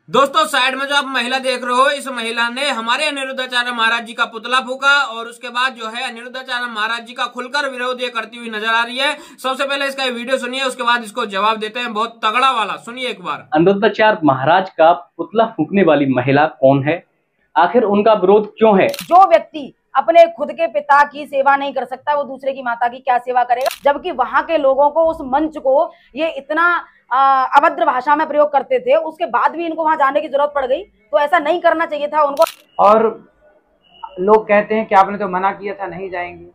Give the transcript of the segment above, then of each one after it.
दोस्तों साइड में जो आप महिला देख रहे हो, इस महिला ने हमारे अनिरुद्धाचार्य महाराज जी का पुतला फूका और उसके बाद जो है अनिरुद्धाचार्य महाराज जी का खुलकर विरोध ये करती हुई नजर आ रही है। सबसे पहले इसका वीडियो सुनिए, उसके बाद इसको जवाब देते हैं, बहुत तगड़ा वाला। सुनिए एक बार। अनिरुद्धाचार्य महाराज का पुतला फूकने वाली महिला कौन है, आखिर उनका विरोध क्यों है? जो व्यक्ति अपने खुद के पिता की सेवा नहीं कर सकता, वो दूसरे की माता की क्या सेवा करेगा? जबकि वहां के लोगों को, उस मंच को ये इतना अभद्र भाषा में प्रयोग करते थे, उसके बाद भी इनको वहां जाने की जरूरत पड़ गई, तो ऐसा नहीं करना चाहिए था उनको। और लोग कहते हैं कि आपने तो मना किया था, नहीं जाएंगे।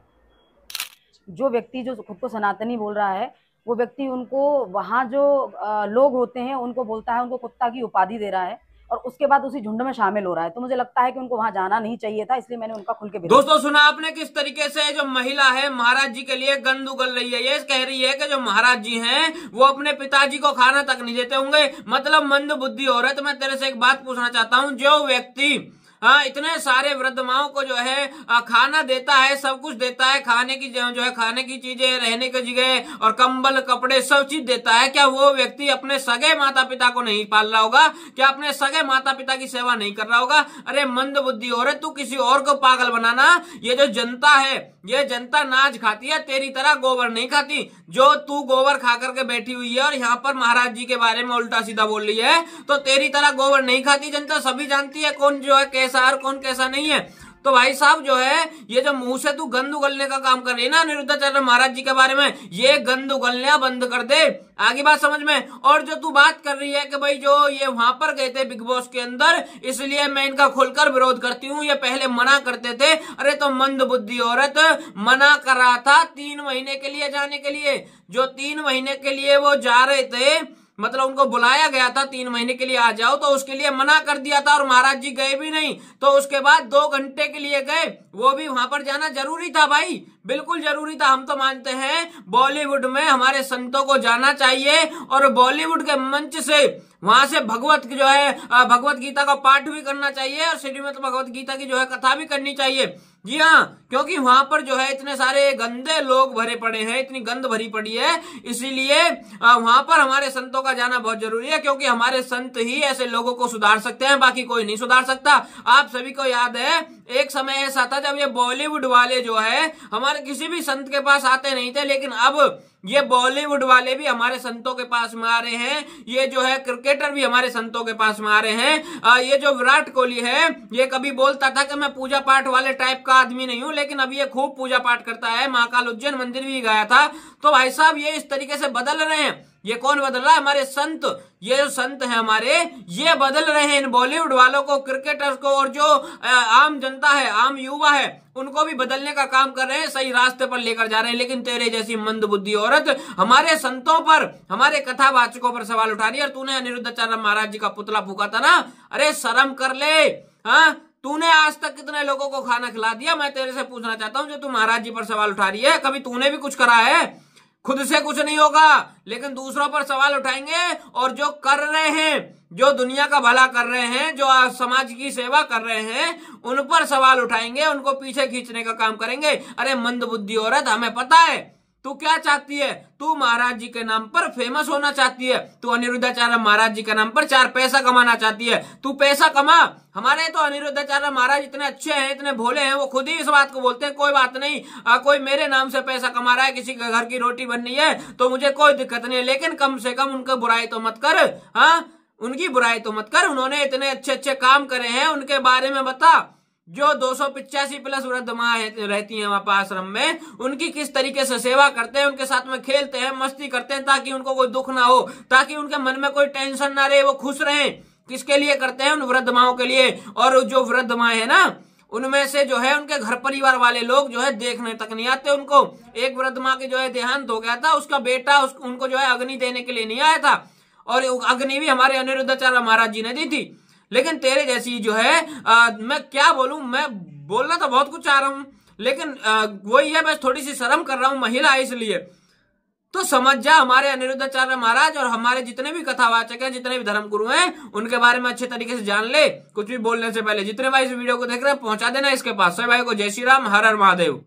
जो व्यक्ति जो खुद को सनातनी बोल रहा है, वो व्यक्ति उनको वहां जो लोग होते हैं उनको बोलता है, उनको कुत्ता की उपाधि दे रहा है और उसके बाद उसी झुंड में शामिल हो रहा है। तो मुझे लगता है कि उनको वहां जाना नहीं चाहिए था, इसलिए मैंने उनका खुल के दोस्तों सुना आपने किस तरीके से जो महिला है महाराज जी के लिए गंद उगल रही है। ये कह रही है कि जो महाराज जी हैं वो अपने पिताजी को खाना तक नहीं देते होंगे, मतलब मंद बुद्धि हो रहा है। तो मैं तेरे से एक बात पूछना चाहता हूँ, जो व्यक्ति इतने सारे वृद्ध माओं को जो है खाना देता है, सब कुछ देता है, खाने की जो है खाने की चीजें, रहने की जगह और कंबल कपड़े सब चीज देता है, क्या वो व्यक्ति अपने सगे माता पिता को नहीं पाल रहा होगा? क्या अपने सगे माता पिता की सेवा नहीं कर रहा होगा? अरे मंद बुद्धि हो रहे, तू किसी और को पागल बनाना। ये जो जनता है, ये जनता नाज खाती है, तेरी तरह गोबर नहीं खाती। जो तू गोबर खा करके बैठी हुई है और यहाँ पर महाराज जी के बारे में उल्टा सीधा बोल रही है, तो तेरी तरह गोबर नहीं खाती जनता। सभी जानती है कौन जो है कैसा और कौन कैसा नहीं है। तो भाई साहब जो है ये जो मुंह से तू गंद उगलने का काम कर रही है ना अनिरुद्धाचार्य महाराज जी के बारे में, ये गंद उगलना बंद कर दे। आगे बात समझ में। और जो तू बात कर रही है कि भाई जो ये वहां पर गए थे बिग बॉस के अंदर, इसलिए मैं इनका खुलकर विरोध करती हूँ, ये पहले मना करते थे। अरे तो मंद बुद्धि औरत, मना कर रहा था 3 महीने के लिए जाने के लिए। जो 3 महीने के लिए वो जा रहे थे, मतलब उनको बुलाया गया था 3 महीने के लिए आ जाओ, तो उसके लिए मना कर दिया था और महाराज जी गए भी नहीं। तो उसके बाद 2 घंटे के लिए गए, वो भी वहां पर जाना जरूरी था भाई, बिल्कुल जरूरी था। हम तो मानते हैं बॉलीवुड में हमारे संतों को जाना चाहिए और बॉलीवुड के मंच से वहां से भगवत जो है भगवत गीता का पाठ भी करना चाहिए और श्रीमद् भगवत गीता की जो है कथा भी करनी चाहिए। जी हाँ, क्योंकि वहां पर जो है इतने सारे गंदे लोग भरे पड़े हैं, इतनी गंद भरी पड़ी है, इसीलिए वहां पर हमारे संतों का जाना बहुत जरूरी है। क्योंकि हमारे संत ही ऐसे लोगों को सुधार सकते हैं, बाकी कोई नहीं सुधार सकता। आप सभी को याद है एक समय ऐसा था जब ये बॉलीवुड वाले जो है हमारे किसी भी संत के पास आते नहीं थे, लेकिन अब ये बॉलीवुड वाले भी हमारे संतों के पास में आ रहे हैं। ये जो है क्रिकेटर भी हमारे संतों के पास में आ रहे हैं। ये जो विराट कोहली है, ये कभी बोलता था कि मैं पूजा पाठ वाले टाइप का आदमी नहीं हूं, लेकिन अब ये खूब पूजा पाठ करता है, महाकाल उज्जैन मंदिर भी गया था। तो भाई साहब ये इस तरीके से बदल रहे हैं। ये कौन बदल रहा है? हमारे संत। ये जो संत है हमारे, ये बदल रहे हैं इन बॉलीवुड वालों को, क्रिकेटर्स को, और जो आम जनता है, आम युवा है, उनको भी बदलने का काम कर रहे हैं, सही रास्ते पर लेकर जा रहे हैं। लेकिन तेरे जैसी मंद बुद्धि औरत हमारे संतों पर, हमारे कथावाचकों पर सवाल उठा रही है। और तूने अनिरुद्धाचार्य महाराज जी का पुतला फूका था ना, अरे शर्म कर ले। हाँ, तूने आज तक कितने लोगों को खाना खिला दिया? मैं तेरे से पूछना चाहता हूँ, जो तू महाराज जी पर सवाल उठा रही है, कभी तूने भी कुछ करा है? खुद से कुछ नहीं होगा, लेकिन दूसरों पर सवाल उठाएंगे। और जो कर रहे हैं, जो दुनिया का भला कर रहे हैं, जो समाज की सेवा कर रहे हैं, उन पर सवाल उठाएंगे, उनको पीछे खींचने का काम करेंगे। अरे मंद बुद्धि औरत, हमें पता है तू क्या चाहती है। तू महाराज जी के नाम पर फेमस होना चाहती है, तू अनिरुद्धाचार्य महाराज जी के नाम पर 4 पैसा कमाना चाहती है। तू पैसा कमा। हमारे तो अनिरुद्धाचार्य महाराज इतने अच्छे हैं, इतने भोले हैं, वो खुद ही इस बात को बोलते हैं, कोई बात नहीं, कोई मेरे नाम से पैसा कमा रहा है, किसी के घर की रोटी बन रही है, तो मुझे कोई दिक्कत नहीं है, लेकिन कम से कम उनकी बुराई तो मत कर। हाँ, उनकी बुराई तो मत कर। उन्होंने इतने अच्छे अच्छे काम करे हैं, उनके बारे में बता। जो 285 प्लस वृद्ध माँ रहती हैं वहां पर आश्रम में, उनकी किस तरीके से सेवा करते हैं, उनके साथ में खेलते हैं, मस्ती करते हैं, ताकि उनको कोई दुख ना हो, ताकि उनके मन में कोई टेंशन ना रहे, वो खुश रहें। किसके लिए करते हैं? उन वृद्ध माओं के लिए। और जो वृद्ध माँ है ना, उनमें से जो है उनके घर परिवार वाले लोग जो है देखने तक नहीं आते उनको। एक वृद्ध माँ के जो है देहांत हो गया था, उसका बेटा उनको जो है अग्नि देने के लिए नहीं आया था, और अग्नि भी हमारे अनिरुद्धाचार्य महाराज जी ने दी थी। लेकिन तेरे जैसी जो है मैं क्या बोलूं, मैं बोलना तो बहुत कुछ चाह रहा हूं, लेकिन वही है, मैं थोड़ी सी शर्म कर रहा हूं, महिला है इसलिए। तो समझ जा, हमारे अनिरुद्धाचार्य महाराज और हमारे जितने भी कथावाचक हैं, जितने भी धर्मगुरु हैं, उनके बारे में अच्छे तरीके से जान ले। कुछ भी बोलने से पहले जितने भाई इस वीडियो को देख रहे हैं, पहुंचा देना इसके पास। सभी भाई को जय श्री राम, हर हर महादेव।